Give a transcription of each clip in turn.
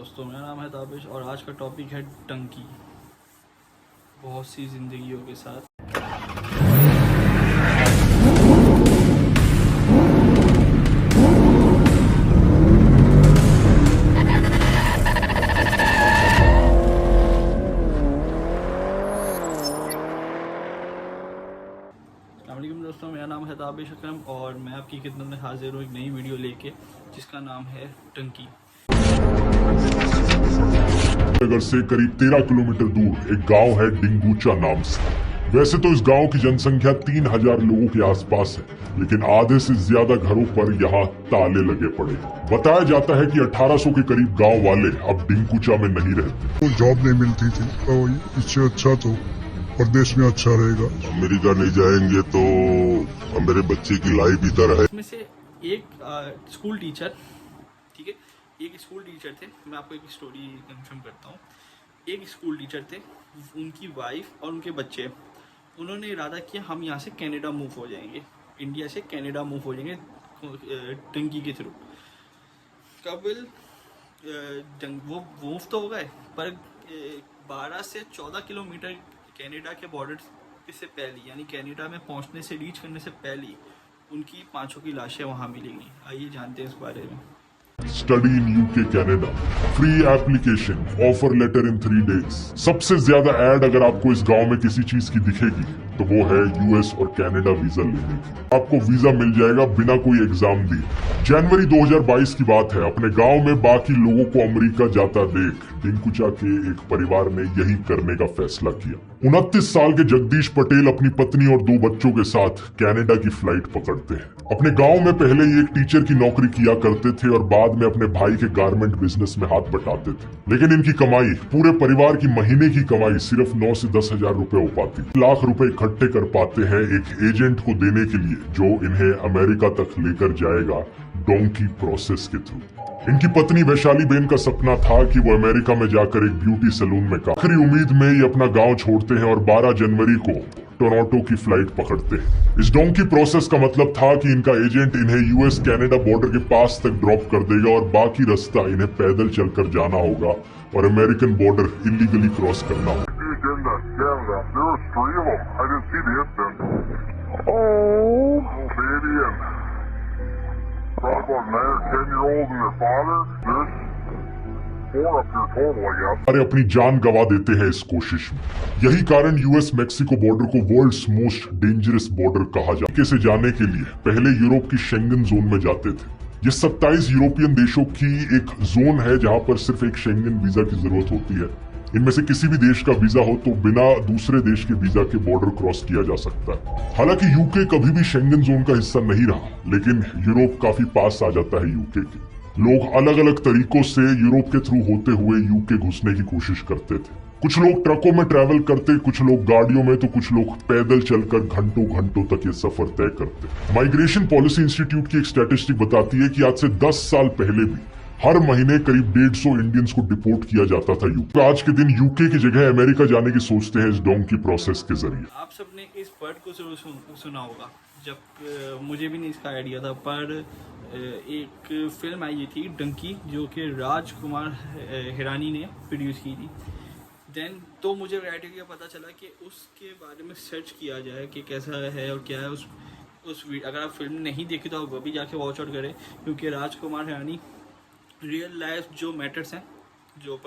दोस्तों, मेरा नाम है ताबिश और आज का टॉपिक है टंकी। बहुत सी ज़िंदगियों के साथ अस्सलामुअलैकुम दोस्तों, मेरा नाम है ताबिश अकरम और मैं आपकी खिदमत में हाजिर हूँ एक नई वीडियो लेके जिसका नाम है टंकी। नगर से करीब 13 किलोमीटर दूर एक गांव है डिंगूचा नाम से। वैसे तो इस गांव की जनसंख्या 3000 लोगों के आसपास है, लेकिन आधे से ज्यादा घरों पर यहाँ ताले लगे पड़े। बताया जाता है कि 1800 के करीब गांव वाले अब डिंगूचा में नहीं रहते। तो जॉब नहीं मिलती थी, तो इससे अच्छा तो प्रदेश में अच्छा रहेगा। अमेरिका नहीं जाएंगे तो मेरे बच्चे की लाइफ इधर है। इसमें से एक स्कूल टीचर, ठीक है, एक स्कूल टीचर थे। मैं आपको एक स्टोरी कंफर्म करता हूँ। एक स्कूल टीचर थे, उनकी वाइफ और उनके बच्चे, उन्होंने इरादा किया हम यहाँ से कनाडा मूव हो जाएंगे, इंडिया से कनाडा मूव हो जाएंगे टंकी के थ्रू। कबल वो मूव तो हो गए, पर 12 से 14 किलोमीटर कनाडा के बॉर्डर से पहले, यानी कनाडा में पहुँचने से, रीच करने से पहले उनकी 5 की लाशें वहाँ मिलेंगी। आइए जानते हैं इस बारे में। Study in UK Canada, free application, offer letter in 3 days. सबसे ज्यादा ऐड अगर आपको इस गांव में किसी चीज की दिखेगी तो वो है यूएस और कनाडा वीजा लेने की। आपको वीजा मिल जाएगा बिना कोई एग्जाम दिए। जनवरी 2022 की बात है। अपने गांव में बाकी लोगों को अमेरिका जाता देख डिंगूचा के एक परिवार ने यही करने का फैसला किया। 29 साल के जगदीश पटेल अपनी पत्नी और 2 बच्चों के साथ कनाडा की फ्लाइट पकड़ते हैं। अपने गांव में पहले ही एक टीचर की नौकरी किया करते थे और बाद में अपने भाई के गारमेंट बिजनेस में हाथ बटाते थे, लेकिन इनकी कमाई, पूरे परिवार की महीने की कमाई सिर्फ 9 से 10 हजार रुपए हो पाती। लाख रुपए इकट्ठे कर पाते हैं एक एजेंट को देने के लिए जो इन्हें अमेरिका तक लेकर जाएगा डोंकी प्रोसेस के थ्रू। इनकी पत्नी वैशाली बेन का सपना था कि वो अमेरिका में जाकर एक ब्यूटी सैलून में काम। आखिरी उम्मीद में ये अपना गांव छोड़ते हैं और 12 जनवरी को टोरंटो की फ्लाइट पकड़ते हैं। इस डोंकी प्रोसेस का मतलब था कि इनका एजेंट इन्हें यूएस कनाडा बॉर्डर के पास तक ड्रॉप कर देगा और बाकी रास्ता इन्हें पैदल चलकर जाना होगा और अमेरिकन बॉर्डर इलीगली क्रॉस करना होगा। अरे अपनी जान गंवा देते हैं इस कोशिश में। यही कारण यूएस मेक्सिको बॉर्डर को वर्ल्ड्स मोस्ट डेंजरस बॉर्डर कहा जाता है। से जाने के लिए पहले यूरोप की शेंगन जोन में जाते थे। ये 27 यूरोपियन देशों की एक जोन है जहां पर सिर्फ एक शेंगन वीजा की जरूरत होती है। इनमें से किसी भी देश का वीजा हो तो बिना दूसरे देश के वीजा के बॉर्डर क्रॉस किया जा सकता है। हालांकि यूके कभी भी शेंगन जोन का हिस्सा नहीं रहा, लेकिन यूरोप काफी पास आ जाता है यूके के। लोग अलग अलग तरीकों से यूरोप के थ्रू होते हुए यूके घुसने की कोशिश करते थे। कुछ लोग ट्रकों में ट्रैवल करते, कुछ लोग गाड़ियों में, तो कुछ लोग पैदल चलकर घंटों घंटों तक ये सफर तय करते। माइग्रेशन पॉलिसी इंस्टीट्यूट की एक स्टैटिस्टिक बताती है कि आज से 10 साल पहले भी हर महीने करीब 150 इंडियंस को डिपोर्ट किया जाता था यूके। आज के दिन यूके की जगह अमेरिका जाने की सोचते हैं इस डोंकी प्रोसेस के जरिए। आप सबने इस वर्ड को सुना होगा, जब मुझे भी नहीं इसका आइडिया था, पर एक फिल्म आई थी डंकी जो कि राजकुमार हिरानी ने प्रोड्यूस की थी। देन तो मुझे क्राइटेरिया पता चला कि उसके बारे में सर्च किया जाए कि कैसा है और क्या है उस अगर आप फिल्म नहीं देखी तो आप वो भी जाके वॉच आउट करें, क्योंकि राजकुमार हिरानी रियल लाइफ जो मैटर्स हैं, जो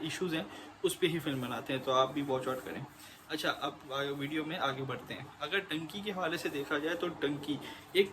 इश्यूज़ हैं, उस पे ही फिल्म बनाते हैं, तो आप भी वॉच आउट करें। अच्छा, अब वीडियो में आगे बढ़ते हैं। अगर टंकी के हवाले से देखा जाए तो टंकी एक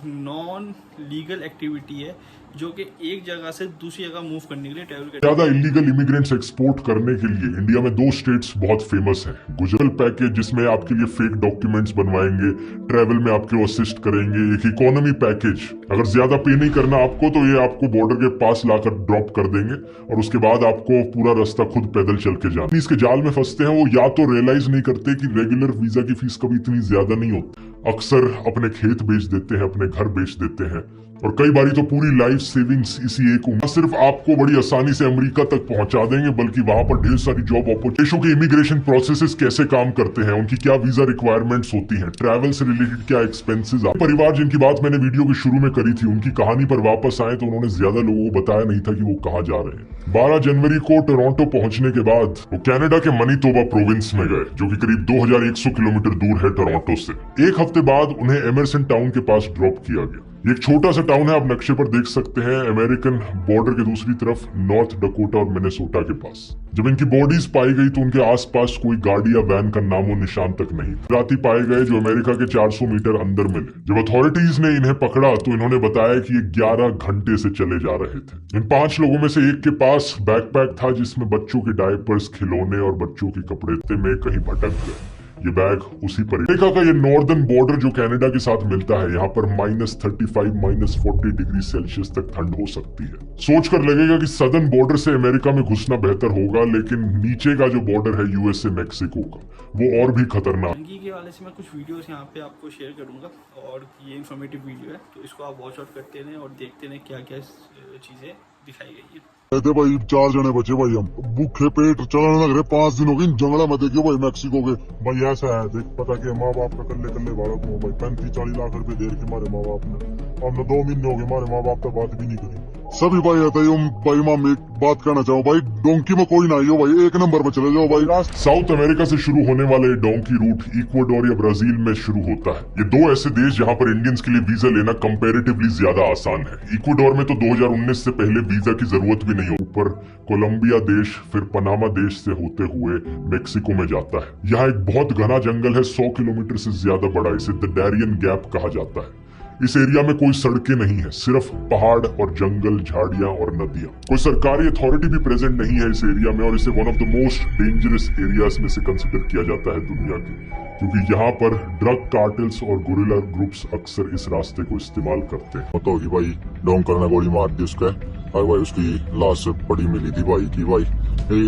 नॉन लीगल एक्टिविटी है जो कि एक जगह से दूसरी जगह मूव करने के लिए ट्रैवल करते हैं। ज्यादा इलीगल इमिग्रेंट्स एक्सपोर्ट करने के लिए इंडिया में 2 स्टेट्स बहुत फेमस हैं। गुजरात पैकेज जिसमें आपके लिए फेक डॉक्यूमेंट्स बनवाएंगे, ट्रैवल में आपको असिस्ट करेंगे। एक इकोनॉमी पैकेज, अगर ज्यादा पे नहीं करना आपको तो ये आपको बॉर्डर के पास लाकर ड्रॉप कर देंगे और उसके बाद आपको पूरा रास्ता खुद पैदल चल के जाना। इसके जाल में फंसते हैं वो या तो रियलाइज नहीं करते कि रेगुलर वीजा की फीस कभी इतनी ज्यादा नहीं होती। अक्सर अपने खेत बेच देते हैं, अपने घर बेच देते हैं और कई बारी तो पूरी लाइफ सेविंग्स इसी एक उम्र सिर्फ आपको बड़ी आसानी से अमेरिका तक पहुंचा देंगे, बल्कि वहां पर ढेर सारी जॉब अपॉर्चुनिटी। देशों के इमिग्रेशन प्रोसेसेस कैसे काम करते हैं, उनकी क्या वीजा रिक्वायरमेंट्स होती हैं, ट्रैवल से रिलेटेड क्या एक्सपेंसेस। परिवार जिनकी बात मैंने वीडियो के शुरू में करी थी, उनकी कहानी पर वापस आए तो उन्होंने ज्यादा लोगों को बताया नहीं था कि वो कहाँ जा रहे हैं। 12 जनवरी को टोरंटो पहुंचने के बाद वो कनाडा के मनीटोबा प्रोविंस में गए, जो कि करीब 2100 किलोमीटर दूर है टोरंटो से। एक हफ्ते बाद उन्हें एमरसन टाउन के पास ड्रॉप किया गया। एक छोटा सा टाउन है, आप नक्शे पर देख सकते हैं, अमेरिकन बॉर्डर के दूसरी तरफ नॉर्थ डकोटा और मिनेसोटा के पास। जब इनकी बॉडीज पाई गई तो उनके आसपास कोई गाड़ी या वैन का नामो निशान तक नहीं। राती पाए गए जो अमेरिका के 400 मीटर अंदर मिले। जब अथॉरिटीज ने इन्हें पकड़ा तो इन्होंने बताया कि ये 11 घंटे से चले जा रहे थे। इन 5 लोगों में से एक के पास बैकपैक था जिसमें बच्चों के डायपर्स, खिलौने और बच्चों के कपड़े में कहीं भटक गए। ये बैग उसी पर। अमेरिका का ये नॉर्दर्न बॉर्डर जो कनाडा के साथ मिलता है, यहाँ पर -35 -40 डिग्री सेल्सियस तक ठंड हो सकती है। सोचकर लगेगा कि सदर्न बॉर्डर से अमेरिका में घुसना बेहतर होगा, लेकिन नीचे का जो बॉर्डर है यूएसए मैक्सिको का, वो और भी खतरनाक। दंगी के वाले से मैं कुछ वीडियोस यहाँ पे आपको शेयर करूंगा और ये इन्फॉर्मेटिव वीडियो है, तो इसको आप वॉच आउट करते रहें और देखते रहें क्या क्या चीजें दिखाई गई है। कहते भाई 4 जने बचे भाई, हम भूखे पेट चलाने लग रहे। 5 दिन हो गए जंगला में देखियो भाई मैक्सिको के। भाई ऐसा है देख, पता कि माँ बाप का कल्ले कल्ले भारत में भाई 35-40 लाख रुपए दे के हमारे माँ बाप ने, हमने 2 महीने हो गए हमारे माँ बाप तक बात भी नहीं करी। सभी भाई रहता है भाई। माँ में एक बात कहना चाहूँ भाई, डोंकी में कोई ना हो भाई, 1 नंबर में चले जाओ भाई। साउथ अमेरिका से शुरू होने वाले डोंकी रूट इक्वाडोर या ब्राजील में शुरू होता है। ये 2 ऐसे देश जहाँ पर इंडियंस के लिए वीजा लेना कंपैरेटिवली ज्यादा आसान है। इक्वाडोर में तो 2019 से पहले वीजा की जरूरत भी नहीं हो। ऊपर कोलंबिया देश, फिर पनामा देश से होते हुए मेक्सिको में जाता है। यहाँ एक बहुत घना जंगल है, 100 किलोमीटर से ज्यादा बड़ा। इसे द डैरियन गैप कहा जाता है। इस एरिया में कोई सड़कें नहीं है, सिर्फ पहाड़ और जंगल, झाड़ियां और नदियां। कोई सरकारी अथॉरिटी भी प्रेजेंट नहीं है इस एरिया में, और इसे one of the most dangerous areas में से कंसिडर किया जाता है दुनिया के, क्योंकि यहाँ पर ड्रग कार्टेल्स और गुरिल्ला ग्रुप्स अक्सर इस रास्ते को इस्तेमाल करते हैं। तो होगी भाई, डोंकर ने गोली मार दी उसका भाई, उसकी लाश पड़ी मिली थी भाई की भाई।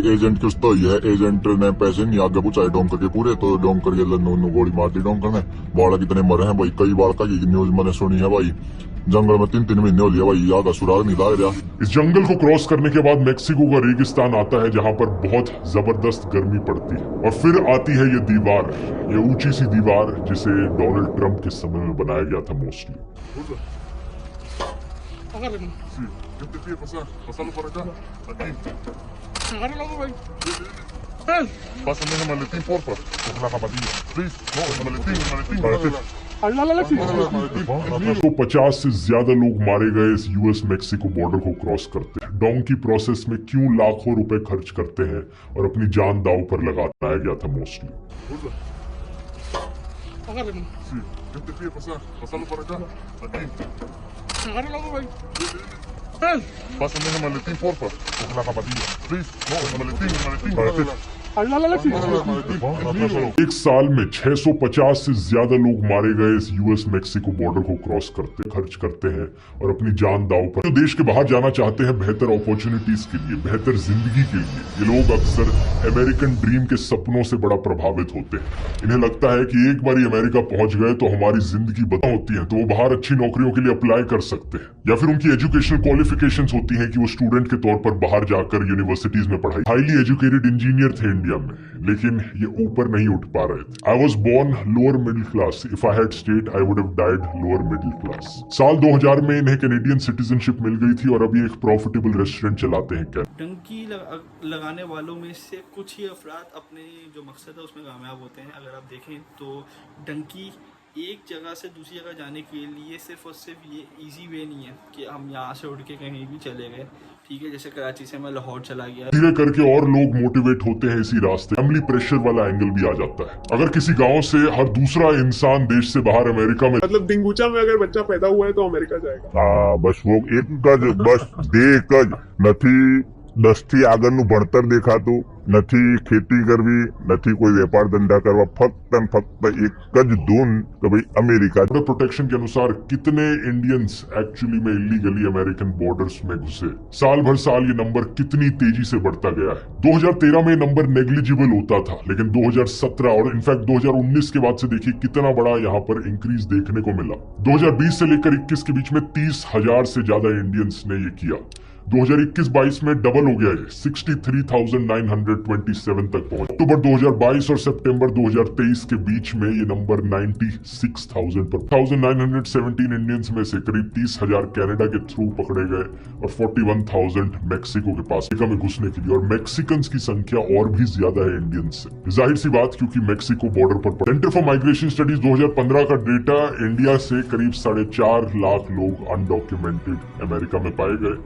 एजेंट कुछ तो है, एजेंट ने पैसे नहीं आगे पूछाए डोंकर के पूरे, तो डोंकर के गोली मार दी डोंकर ने। बाड़ा कितने मरे हैं भाई, कई बार का न्यूज मैंने सुनी है भाई। जंगल में 3-3 महीने हो लिया भाई, याद सुराग नहीं लग रहा। इस जंगल को क्रॉस करने के बाद मेक्सिको का रेगिस्तान आता है, जहाँ पर बहुत जबरदस्त गर्मी पड़ती है। और फिर आती है ये दीवार, ये ऊंची सी दीवार जिसे डोनाल्ड ट्रंप के समय में बनाया गया था मोस्टली। तो 50 से ज्यादा लोग मारे गए इस यूएस मैक्सिको बॉर्डर को क्रॉस करते हैं। डोंकी प्रोसेस में क्यों लाखों रुपए खर्च करते हैं और अपनी जान दांव पर लगाया गया था मोस्टली। एक साल में 650 से ज्यादा लोग मारे गए इस यूएस मैक्सिको बॉर्डर को क्रॉस करते खर्च करते हैं और अपनी जान दांव पर। जो देश के बाहर जाना चाहते हैं बेहतर अपॉर्चुनिटीज के लिए, बेहतर जिंदगी के लिए, ये लोग अक्सर अमेरिकन ड्रीम के सपनों से बड़ा प्रभावित होते हैं। इन्हें लगता है कि एक बार अमेरिका पहुंच गए तो हमारी जिंदगी बदल होती है, तो वो बाहर अच्छी नौकरियों के लिए अप्लाई कर सकते हैं, या फिर उनकी एजुकेशनल क्वालिफिकेशंस होती हैं कि वो स्टूडेंट के तौर पर बाहर जाकर यूनिवर्सिटीज में पढ़ाई। हाईली एजुकेटेड इंजीनियर थे इंडिया में, लेकिन ये ऊपर नहीं उठ पा रहे थे। I was born lower middle class, if I had stayed I would have died lower middle class. साल 2000 में इन्हें कैनेडियन सिटीजनशिप मिल गई थी और अभी एक प्रॉफिटेबल रेस्टोरेंट चलाते हैं। डंकी लगाने वालों में से कुछ ही अफराद अपने जो मकसद है उसमें कामयाब होते हैं। अगर आप देखें तो डंकी एक जगह से दूसरी जगह जाने के लिए सिर्फ और सिर्फ ये इजी वे नहीं है कि हम यहाँ से उठ के कहीं भी चले गए, ठीक है। जैसे कराची से मैं लाहौर चला गया, धीरे करके और लोग मोटिवेट होते हैं इसी रास्ते। फैमिली प्रेशर वाला एंगल भी आ जाता है। अगर किसी गांव से हर दूसरा इंसान देश से बाहर अमेरिका में, मतलब डिंगूचा में अगर बच्चा पैदा हुआ है तो अमेरिका जाएगा। हाँ बस वो एक बस देख नथी 10 થી આગળનું ભણતર દેખાતું, નથી ખેતી કરવી, નથી કોઈ વેપાર ધંધા કરવા, ફક્ત ને ફક્ત એક જ ધૂન કે भाई अमेरिका। बॉर्डर प्रोटेक्शन के अनुसार कितने इंडियंस एक्चुअली में इलीगली अमेरिकन बॉर्डर्स में घुसे, साल भर साल ये नंबर कितनी तेजी से बढ़ता गया है। 2013 में ये नंबर नेग्लिजिबल होता था, लेकिन 2017 और इनफैक्ट 2019 के बाद से देखिए कितना बड़ा यहाँ पर इंक्रीज देखने को मिला। 2020 से लेकर 21 के बीच में 30,000 से ज्यादा इंडियंस ने ये किया। 2021-22 में डबल हो गया है, 63,927 तक पहुंचा। अक्टूबर 2022 और सितंबर 2023 के बीच में ये नंबर 96,000 पर। 1917 इंडियंस में से करीब 30,000 कनाडा के थ्रू पकड़े गए और 41,000 मैक्सिको के पास अमेरिका में घुसने के लिए, और मैक्सिकन्स की संख्या और भी ज्यादा है इंडियंस से। जाहिर सी बात, क्योंकि मैक्सिको बॉर्डर पर। सेंटर फॉर माइग्रेशन स्टडीज 2015 का डेटा, इंडिया से करीब 4.5 लाख लोग अनडॉक्यूमेंटेड अमेरिका में पाए गए।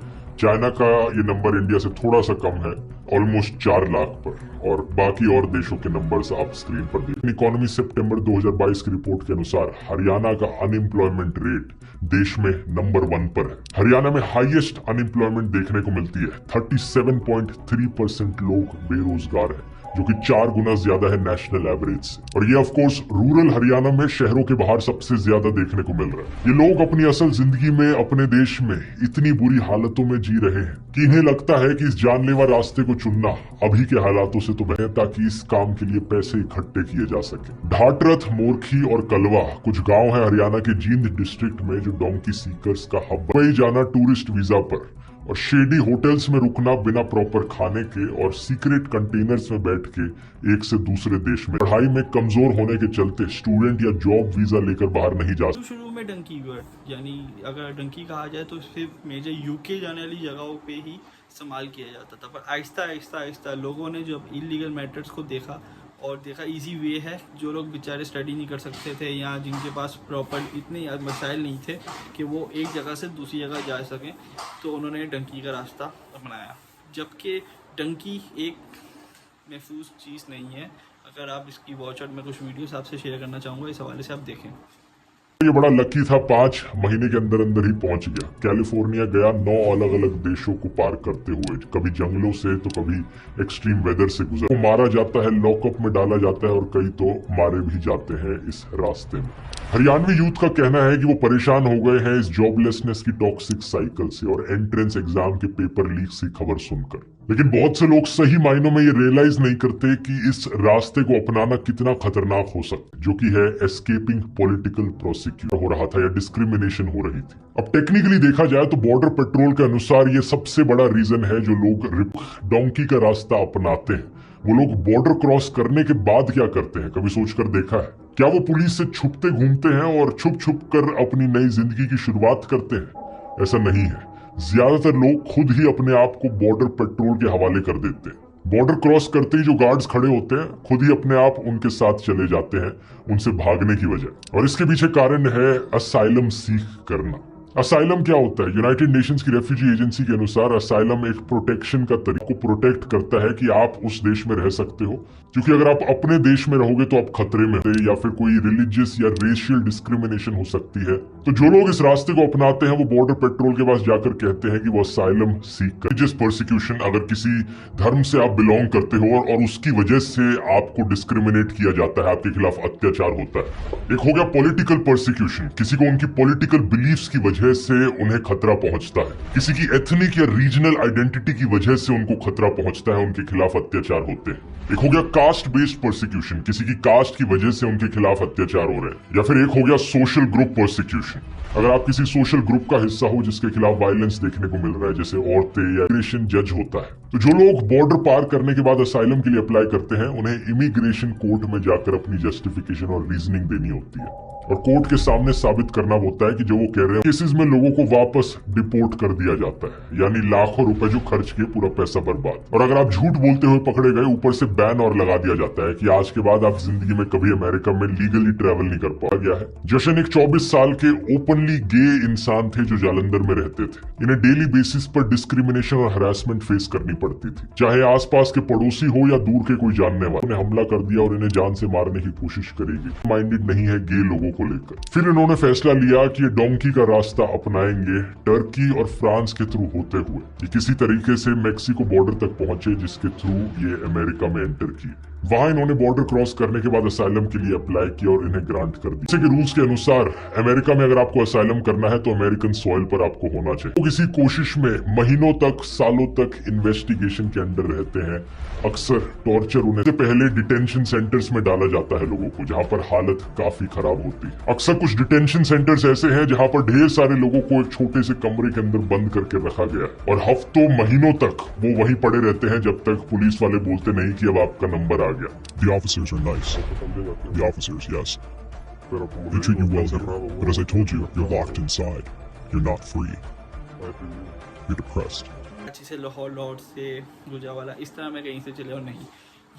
चाइना का ये नंबर इंडिया से थोड़ा सा कम है, ऑलमोस्ट 4 लाख पर, और बाकी और देशों के नंबर्स आप स्क्रीन पर देखिए। इकोनॉमी सितंबर 2022 की रिपोर्ट के अनुसार हरियाणा का अनएम्प्लॉयमेंट रेट देश में नंबर 1 पर है। हरियाणा में हाईएस्ट अनएम्प्लॉयमेंट देखने को मिलती है, 37.3% लोग बेरोजगार है, जो कि 4 गुना ज्यादा है नेशनल एवरेज से। और ये ऑफ कोर्स रूरल हरियाणा में, शहरों के बाहर सबसे ज्यादा देखने को मिल रहा है। ये लोग अपनी असल जिंदगी में अपने देश में इतनी बुरी हालतों में जी रहे हैं कि इन्हें लगता है कि इस जानलेवा रास्ते को चुनना अभी के हालातों से तो बेहतर, ताकि इस काम के लिए पैसे इकट्ठे किए जा सके। ढाटरथ, मोरखी और कलवा कुछ गांव है हरियाणा के जींद डिस्ट्रिक्ट में, जो डोंकी सीकर्स का हब। वही जाना टूरिस्ट वीजा पर, और शेडी होटल्स में रुकना बिना प्रॉपर खाने के, और सीक्रेट कंटेनर्स में बैठ के एक से दूसरे देश में। पढ़ाई में कमजोर होने के चलते स्टूडेंट या जॉब वीजा लेकर बाहर नहीं जा सकते। शुरू में डंकी वर्ड, यानी अगर डंकी कहा जाए तो सिर्फ मेजर यूके जाने वाली जगहों पे ही इस्तेमाल किया जाता था, पर आहिस्ता आहिस्ता आहिस्ता लोगों ने जब इलीगल मैटर्स को देखा और देखा इजी वे है, जो लोग बेचारे स्टडी नहीं कर सकते थे या जिनके पास प्रॉपर इतने मसाइल नहीं थे कि वो एक जगह से दूसरी जगह जा सकें, तो उन्होंने डंकी का रास्ता अपनाया। जबकि डंकी एक महफूज चीज़ नहीं है। अगर आप इसकी वॉच आउट में कुछ वीडियोस आपसे शेयर करना चाहूँगा, इस हवाले से आप देखें। ये बड़ा लकी था, 5 महीने के अंदर अंदर ही पहुंच गया। कैलिफोर्निया गया 9 अलग अलग देशों को पार करते हुए, कभी जंगलों से तो कभी एक्सट्रीम वेदर से गुजर। वो मारा जाता है, लॉकअप में डाला जाता है, और कई तो मारे भी जाते हैं इस रास्ते में। हरियाणवी यूथ का कहना है कि वो परेशान हो गए हैं इस जॉबलेसनेस की टॉक्सिक साइकिल से और एंट्रेंस एग्जाम के पेपर लीक की खबर सुनकर। लेकिन बहुत से लोग सही मायनों में ये रियलाइज नहीं करते कि इस रास्ते को अपनाना कितना खतरनाक हो सकता है, जो कि है एस्केपिंग पॉलिटिकल प्रोसिक्यूशन हो रहा था या डिस्क्रिमिनेशन हो रही थी। अब टेक्निकली देखा जाए तो बॉर्डर पेट्रोल के अनुसार ये सबसे बड़ा रीजन है जो लोग डोंकी का रास्ता अपनाते हैं। वो लोग बॉर्डर क्रॉस करने के बाद क्या करते हैं, कभी सोचकर देखा है? क्या वो पुलिस से छुपते घूमते हैं और छुप छुप कर अपनी नई जिंदगी की शुरुआत करते हैं? ऐसा नहीं है। ज्यादातर लोग खुद ही अपने आप को बॉर्डर पेट्रोल के हवाले कर देते हैं। बॉर्डर क्रॉस करते ही जो गार्ड्स खड़े होते हैं, खुद ही अपने आप उनके साथ चले जाते हैं उनसे भागने की वजह। और इसके पीछे कारण है असाइलम सीख करना। असाइलम क्या होता है? यूनाइटेड नेशंस की रेफ्यूजी एजेंसी के अनुसार असाइलम एक प्रोटेक्शन का तरीका को प्रोटेक्ट करता है कि आप उस देश में रह सकते हो, क्योंकि अगर आप अपने देश में रहोगे तो आप खतरे में हो, या फिर कोई रिलीजियस या रेशियल डिस्क्रिमिनेशन हो सकती है। तो जो लोग इस रास्ते को अपनाते हैं वो बॉर्डर पेट्रोल के पास जाकर कहते हैं कि वो असाइलम सीख कर। रिलीजियस परसिक्यूशन, अगर किसी धर्म से आप बिलोंग करते हो और उसकी वजह से आपको डिस्क्रिमिनेट किया जाता है, आपके खिलाफ अत्याचार होता है। एक हो गया पॉलिटिकल परसिक्यूशन, किसी को उनकी पॉलिटिकल बिलीफ्स की वजह से उन्हें खतरा पहुंचता है, किसी की एथनिक या रीजनल आइडेंटिटी की वजह से उनको खतरा पहुंचता है, उनके खिलाफ अत्याचार होते हैं। एक हो गया कास्ट बेस्ड परसिक्यूशन, किसी की कास्ट की वजह से उनके खिलाफ अत्याचार हो रहे हैं। या फिर एक हो गया सोशल ग्रुप परसिक्यूशन, अगर आप किसी सोशल ग्रुप का हिस्सा हो जिसके खिलाफ वायलेंस देखने को मिल रहा है, जैसे औरतें या इमिग्रेशन जज होता है। तो जो लोग बॉर्डर पार करने के बाद असाइलम के लिए अप्लाई करते हैं, उन्हें इमिग्रेशन कोर्ट में जाकर अपनी जस्टिफिकेशन और रीजनिंग देनी होती है, और कोर्ट के सामने साबित करना होता है कि जो वो कह रहे हैं। केसेस में लोगों को वापस डिपोर्ट कर दिया जाता है, यानी लाखों रुपए जो खर्च किए पूरा पैसा बर्बाद। और अगर आप झूठ बोलते हुए पकड़े गए, ऊपर से बैन और लगा दिया जाता है कि आज के बाद आप जिंदगी में कभी अमेरिका में लीगली ट्रेवल नहीं कर पा गया है। जशन एक 24 साल के ओपनली गे इंसान थे जो जालंधर में रहते थे। इन्हें डेली बेसिस पर डिस्क्रिमिनेशन और हरासमेंट फेस करनी पड़ती थी, चाहे आसपास के पड़ोसी हो या दूर के कोई जानने वाले। उन्हें हमला कर दिया और इन्हें जान से मारने की कोशिश करेगी। माइंडेड नहीं है गे लोगों लोगों को लेकर। फिर इन्होंने फैसला लिया कि ये डोंकी का रास्ता अपनाएंगे टर्की और फ्रांस के थ्रू होते हुए। ये किसी तरीके से मेक्सिको बॉर्डर तक पहुंचे जिसके थ्रू ये अमेरिका में एंटर किए। वहां इन्होंने बॉर्डर क्रॉस करने के बाद असाइलम के लिए अप्लाई किया और इन्हें ग्रांट कर दिया। जैसे कि रूल्स के अनुसार अमेरिका में अगर आपको असाइलम करना है तो अमेरिकन सॉइल पर आपको होना चाहिए। तो किसी कोशिश में महीनों तक सालों तक इन्वेस्टिगेशन के अंडर रहते हैं। अक्सर टॉर्चर उन्हें से पहले डिटेंशन सेंटर्स में डाला जाता है लोगों को, जहां पर हालत काफी खराब होती है। अक्सर कुछ डिटेंशन सेंटर्स ऐसे हैं जहां पर ढेर सारे लोगों को एक छोटे से कमरे के अंदर बंद करके रखा गया है और हफ्तों महीनों तक वो वहीं पड़े रहते हैं जब तक पुलिस वाले बोलते नहीं कि अब आपका नंबर आ गया। The officers are nice. The officers, yes. They treat you well here. But as I told you, you're locked inside. You're not free. You're depressed. अच्छी से लाहौर से गुजरावाला इस तरह में कहीं से चले और नहीं,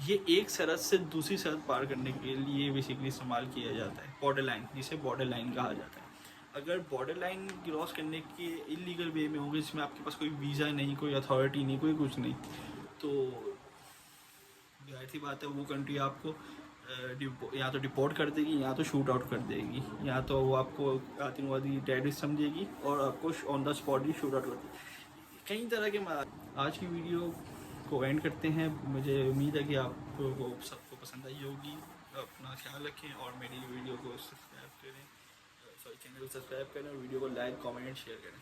ये एक सरहद से दूसरी सरहद पार करने के लिए बेसिकली इस्तेमाल किया जाता है बॉर्डर लाइन, जिसे बॉर्डर लाइन कहा जाता है। अगर बॉर्डर लाइन क्रॉस करने के इलीगल वे में होंगे जिसमें आपके पास कोई वीज़ा नहीं, कोई अथॉरिटी नहीं, कोई कुछ नहीं, तो जाहिर सी बात है वो कंट्री आपको या तो डिपोर्ट कर देगी या तो शूट आउट कर देगी, या तो वो आपको आतंकवादी टेररिस्ट समझेगी और आपको on the spot he shoot out कर देगी। कई तरह के आज की वीडियो को एंड करते हैं। मुझे उम्मीद है कि आपको सबको पसंद आई होगी। अपना ख्याल रखें और मेरी वीडियो को सब्सक्राइब करें, चैनल को सब्सक्राइब करें और वीडियो को लाइक, कमेंट, शेयर करें।